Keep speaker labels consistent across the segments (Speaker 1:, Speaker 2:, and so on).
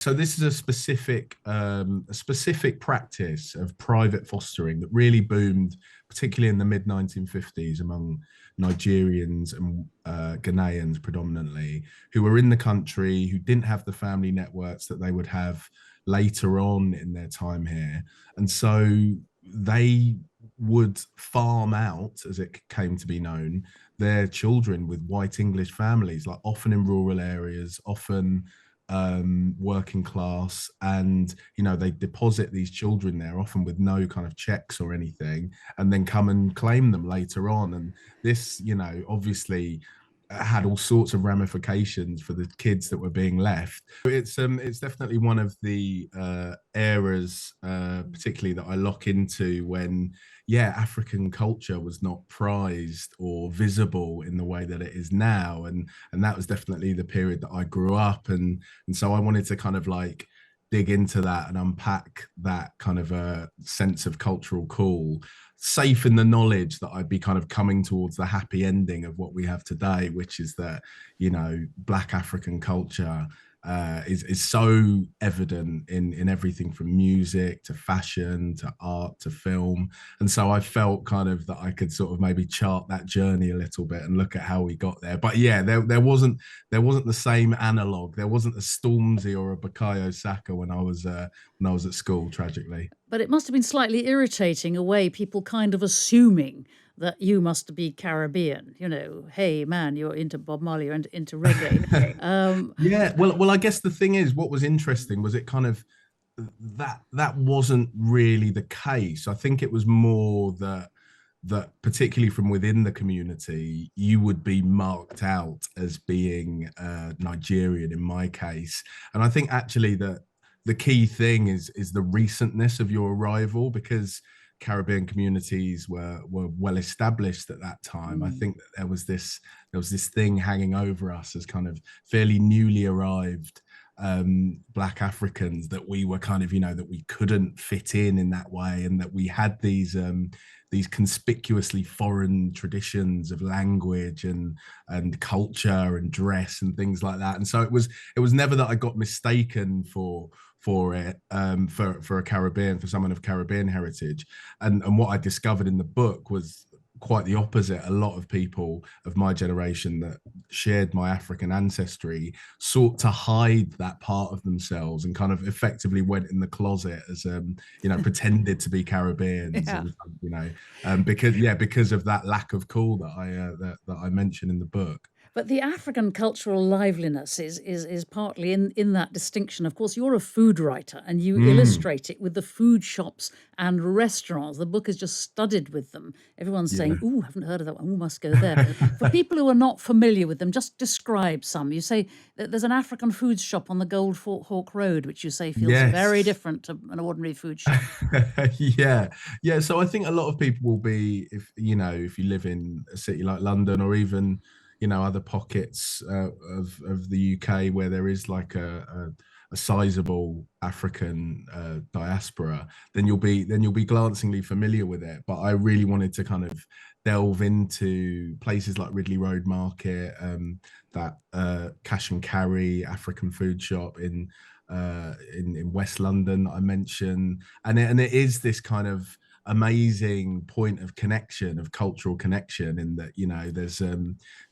Speaker 1: So this is a specific practice of private fostering that really boomed, particularly in the mid 1950s among Nigerians and Ghanaians predominantly, who were in the country, who didn't have the family networks that they would have later on in their time here, and so they would farm out, as it came to be known, their children with white English families, like often in rural areas, often working class, and they deposit these children there often with no kind of checks or anything, and then come and claim them later on. And this, obviously had all sorts of ramifications for the kids that were being left. It's definitely one of the eras, particularly that I lock into when, yeah, African culture was not prized or visible in the way that it is now, and that was definitely the period that I grew up, and so I wanted to kind of like dig into that and unpack that kind of a sense of cultural call, safe in the knowledge that I'd be kind of coming towards the happy ending of what we have today, which is that, Black African culture is so evident in everything from music to fashion to art to film. And so I felt kind of that I could sort of maybe chart that journey a little bit and look at how we got there. But yeah, there wasn't the same analog. There wasn't a Stormzy or a Bukayo Saka when I was at school, tragically.
Speaker 2: But it must have been slightly irritating, a way people kind of assuming that you must be Caribbean. Hey man, you're into Bob Marley, you're into reggae.
Speaker 1: Yeah, well, I guess the thing is, what was interesting was it kind of that wasn't really the case. I think it was more that particularly from within the community, you would be marked out as being Nigerian in my case. And I think actually that the key thing is the recentness of your arrival, because Caribbean communities were well established at that time. I
Speaker 2: Mm.
Speaker 1: think that there was this thing hanging over us as kind of fairly newly arrived Black Africans, that we were kind of, that we couldn't fit in that way, and that we had these conspicuously foreign traditions of language and culture and dress and things like that. And so it was never that I got mistaken for it, for a Caribbean, for someone of Caribbean heritage. And what I discovered in the book was quite the opposite. A lot of people of my generation that shared my African ancestry sought to hide that part of themselves, and kind of effectively went in the closet as pretended to be Caribbeans,
Speaker 2: Yeah.
Speaker 1: and because of that lack of cool that I mentioned in the book.
Speaker 2: But the African cultural liveliness is partly in that distinction. Of course, you're a food writer and you
Speaker 1: Mm,
Speaker 2: illustrate it with the food shops and restaurants. The book is just studded with them. Everyone's saying,
Speaker 1: yeah.
Speaker 2: "Ooh, haven't heard of that one. Ooh, must go there." For people who are not familiar with them, just describe some. You say that there's an African food shop on the Gold Hawk Road, which you say feels very
Speaker 1: Yes.
Speaker 2: different to an ordinary food shop.
Speaker 1: Yeah, yeah. So I think a lot of people will be, if you live in a city like London, or even other pockets of the UK where there is like a sizable African diaspora, then you'll be glancingly familiar with it. But I really wanted to kind of delve into places like Ridley Road Market, that cash and carry African food shop in West London that I mentioned, and it is this kind of amazing point of connection, of cultural connection, in that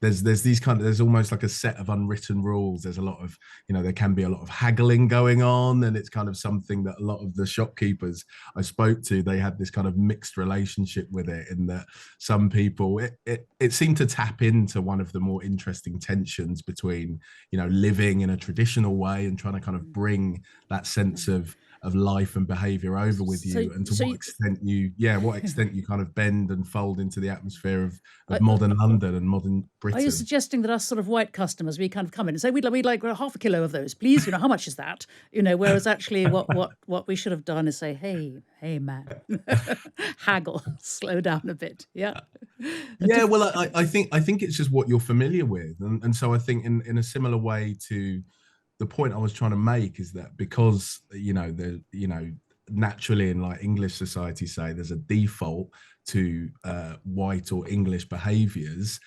Speaker 1: there's these kind of, there's almost like a set of unwritten rules. There's a lot of, there can be a lot of haggling going on, and it's kind of something that a lot of the shopkeepers I spoke to, they had this kind of mixed relationship with it, in that some people, it seemed to tap into one of the more interesting tensions between living in a traditional way and trying to kind of bring that sense of life and behavior over with
Speaker 2: So,
Speaker 1: you, and to
Speaker 2: so
Speaker 1: what extent you kind of bend and fold into the atmosphere of
Speaker 2: I,
Speaker 1: modern London and modern
Speaker 2: Are you
Speaker 1: Britain.
Speaker 2: suggesting that us sort of white customers, we kind of come in and say, we'd like half a kilo of those, please? How much is that? Whereas actually what we should have done is say, hey, man, haggle, slow down a bit. Yeah.
Speaker 1: Yeah, well, I think it's just what you're familiar with, and so I think in a similar way to the point I was trying to make, is that because naturally in like English society, say there's a default to white or English behaviors,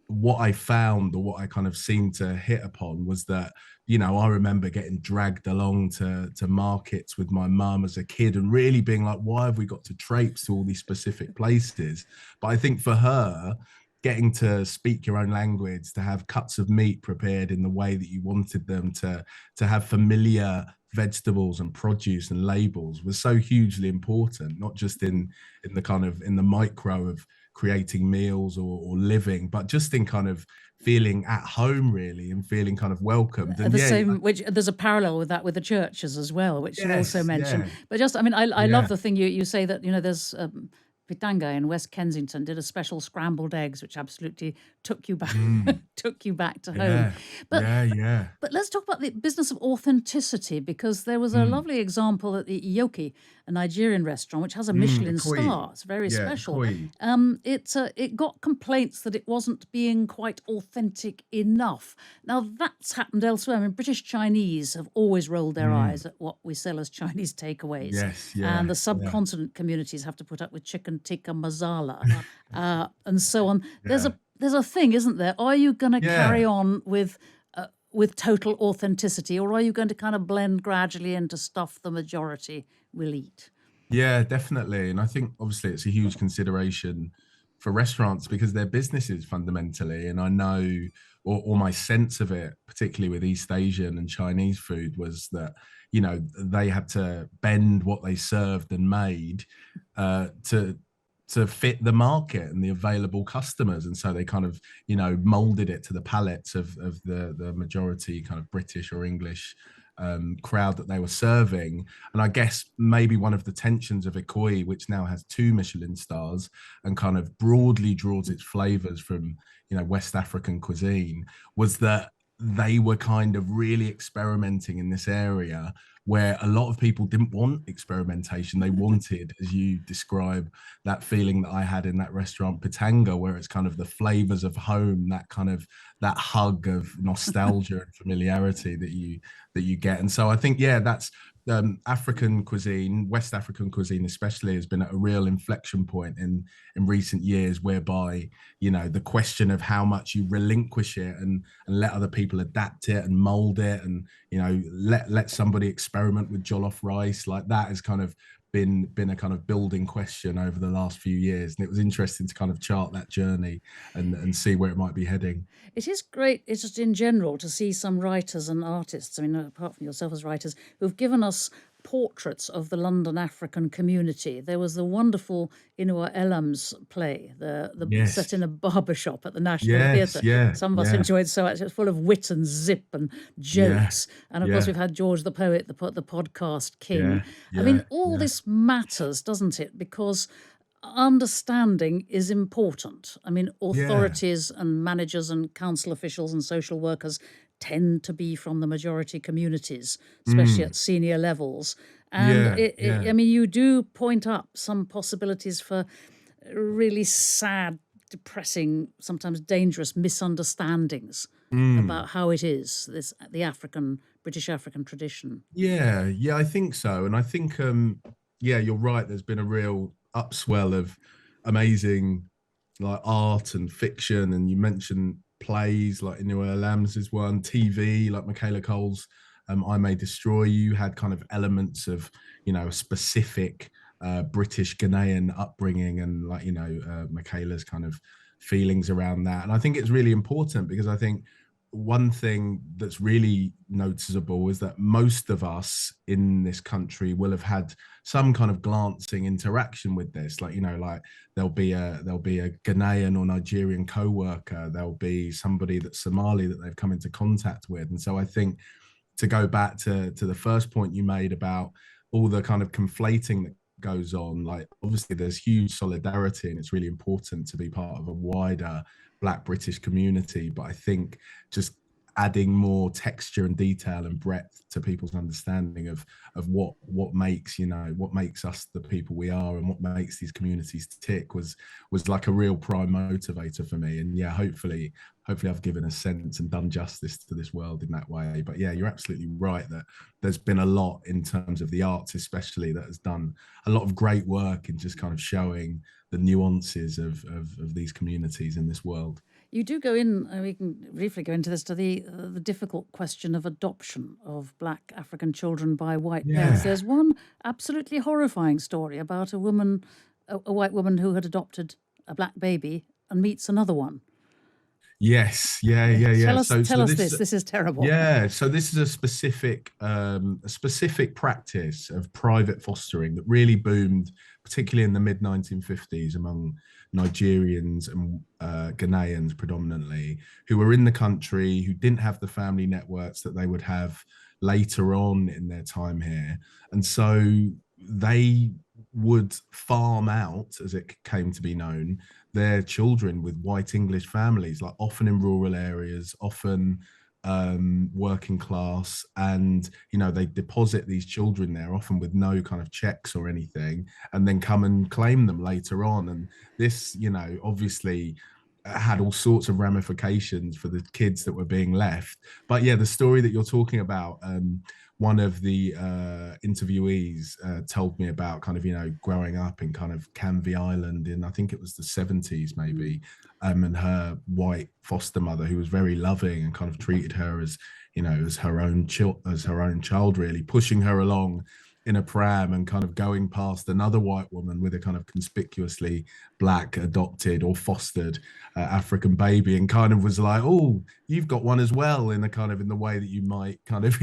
Speaker 1: what I found, or what I kind of seemed to hit upon, was that, I remember getting dragged along to markets with my mum as a kid and really being like, why have we got to traipse to all these specific places? But I think for her, getting to speak your own language, to have cuts of meat prepared in the way that you wanted them, to have familiar vegetables and produce and labels, was so hugely important, not just in the kind of in the micro of creating meals or living, but just in kind of feeling at home, really, and feeling kind of welcomed. And
Speaker 2: The
Speaker 1: yeah,
Speaker 2: same, which there's a parallel with that with the churches as well, which you also
Speaker 1: yes,
Speaker 2: mentioned.
Speaker 1: yeah,
Speaker 2: But just, I mean, I love
Speaker 1: yeah,
Speaker 2: the thing you say that, there's Pitanga in West Kensington did a special scrambled eggs, which absolutely took you back
Speaker 1: mm,
Speaker 2: took you back to home.
Speaker 1: yeah,
Speaker 2: But
Speaker 1: yeah, yeah,
Speaker 2: but let's talk about the business of authenticity, because there was a
Speaker 1: mm,
Speaker 2: lovely example at the Iyoki, a Nigerian restaurant which has a Michelin
Speaker 1: Ikoyi,
Speaker 2: star. It's very
Speaker 1: yeah,
Speaker 2: special.
Speaker 1: Ikoyi,
Speaker 2: It got complaints that it wasn't being quite authentic enough. Now that's happened elsewhere. I mean, British Chinese have always rolled their
Speaker 1: mm,
Speaker 2: eyes at what we sell as Chinese takeaways,
Speaker 1: yes,
Speaker 2: and
Speaker 1: yeah,
Speaker 2: the
Speaker 1: yeah,
Speaker 2: subcontinent communities have to put up with chicken tikka masala, and so on.
Speaker 1: yeah,
Speaker 2: There's a thing, isn't there? Are you going to carry
Speaker 1: yeah.
Speaker 2: on with total authenticity, or are you going to kind of blend gradually into stuff the majority will eat?
Speaker 1: Yeah, definitely. And I think obviously it's a huge consideration for restaurants because they're businesses fundamentally. And I know, or my sense of it, particularly with East Asian and Chinese food, was that, they had to bend what they served and made to fit the market and the available customers. And so they kind of, molded it to the palates of the majority kind of British or English crowd that they were serving. And I guess maybe one of the tensions of Ikoyi, which now has 2 Michelin stars and kind of broadly draws its flavors from, West African cuisine, was that they were kind of really experimenting in this area where a lot of people didn't want experimentation. They wanted, as you describe, that feeling that I had in that restaurant Pitanga, where it's kind of the flavors of home, that kind of that hug of nostalgia and familiarity that you get. And so I think, yeah, that's African cuisine, West African cuisine especially, has been at a real inflection point in recent years, whereby, the question of how much you relinquish it and let other people adapt it and mold it, and, let somebody experiment with jollof rice, like that has kind of been a kind of building question over the last few years. And it was interesting to kind of chart that journey and see where it might be heading.
Speaker 2: It is great, it's just in general, to see some writers and artists, I mean, apart from yourself as writers, who've given us portraits of the London African community. There was the wonderful Inua Elam's play, the set
Speaker 1: Yes,
Speaker 2: in a barber shop at the National
Speaker 1: yes,
Speaker 2: Theatre.
Speaker 1: yeah,
Speaker 2: Some of us
Speaker 1: yeah,
Speaker 2: enjoyed so much. It's full of wit and zip and
Speaker 1: yeah,
Speaker 2: jokes. And of course,
Speaker 1: yeah,
Speaker 2: we've had George the poet, the podcast king.
Speaker 1: yeah,
Speaker 2: I mean,
Speaker 1: yeah,
Speaker 2: all
Speaker 1: yeah.
Speaker 2: this matters, doesn't it? Because understanding is important. I mean,
Speaker 1: Yeah,
Speaker 2: authorities and managers and council officials and social workers tend to be from the majority communities, especially
Speaker 1: mm,
Speaker 2: at senior levels. And
Speaker 1: yeah, yeah,
Speaker 2: I mean, you do point up some possibilities for really sad, depressing, sometimes dangerous misunderstandings
Speaker 1: mm,
Speaker 2: about how it is, the African, British African tradition.
Speaker 1: yeah, yeah. I think so, and I think, yeah, you're right. There's been a real upswell of amazing like art and fiction, and you mentioned plays like Inua Lambs' one, TV like Michaela Cole's I May Destroy You had kind of elements of, a specific British Ghanaian upbringing, and like, Michaela's kind of feelings around that. And I think it's really important because I think one thing that's really noticeable is that most of us in this country will have had some kind of glancing interaction with this, like, like there'll be a Ghanaian or Nigerian co-worker, there'll be somebody that's Somali that they've come into contact with. And so I think, to go back to the first point you made about all the kind of conflating that goes on, like obviously there's huge solidarity and it's really important to be part of a wider Black British community, but I think just adding more texture and detail and breadth to people's understanding of what makes, what makes us the people we are and what makes these communities tick was like a real prime motivator for me. And yeah, hopefully I've given a sense and done justice to this world in that way. But yeah, you're absolutely right that there's been a lot in terms of the arts especially that has done a lot of great work in just kind of showing the nuances of these communities in this world.
Speaker 2: You do go in, we can briefly go into this, to the difficult question of adoption of black African children by white parents.
Speaker 1: Yeah.
Speaker 2: There's one absolutely horrifying story about a woman, a white woman who had adopted a black baby and meets another one.
Speaker 1: Yes. Yeah.
Speaker 2: Tell us
Speaker 1: So
Speaker 2: this. This is terrible.
Speaker 1: yeah, so this is a specific practice of private fostering that really boomed, particularly in the mid 1950s among Nigerians and Ghanaians predominantly, who were in the country, who didn't have the family networks that they would have later on in their time here. And so they would farm out, as it came to be known, their children with white English families, like often in rural areas, often working class, and they deposit these children there, often with no kind of checks or anything, and then come and claim them later on. And this, obviously had all sorts of ramifications for the kids that were being left. But yeah, the story that you're talking about, one of the interviewees told me about kind of, growing up in kind of Canvey Island in, I think it was the 70s maybe, and her white foster mother, who was very loving and kind of treated her as, as her own child, really, pushing her along in a pram and kind of going past another white woman with a kind of conspicuously black adopted or fostered African baby, and kind of was like, oh, you've got one as well, in the way that you might kind of,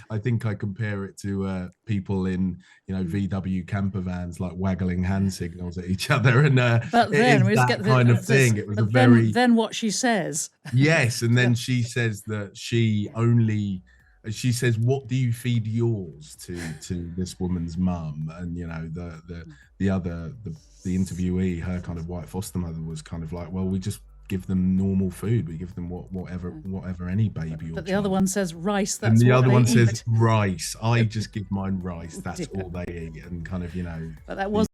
Speaker 1: I think I compare it to people in, VW camper vans, like waggling hand signals at each other. And
Speaker 2: but then
Speaker 1: it is that kind of thing. It was a very...
Speaker 2: Then what she says.
Speaker 1: Yes, and then she says that she says, what do you feed yours to this woman's mum? And the interviewee, her kind of white foster mother, was kind of like, well, we just give them normal food. We give them whatever any baby.
Speaker 2: But the other one says rice.
Speaker 1: And the other one says rice. I just give mine rice. That's all they eat. And kind of,
Speaker 2: But that was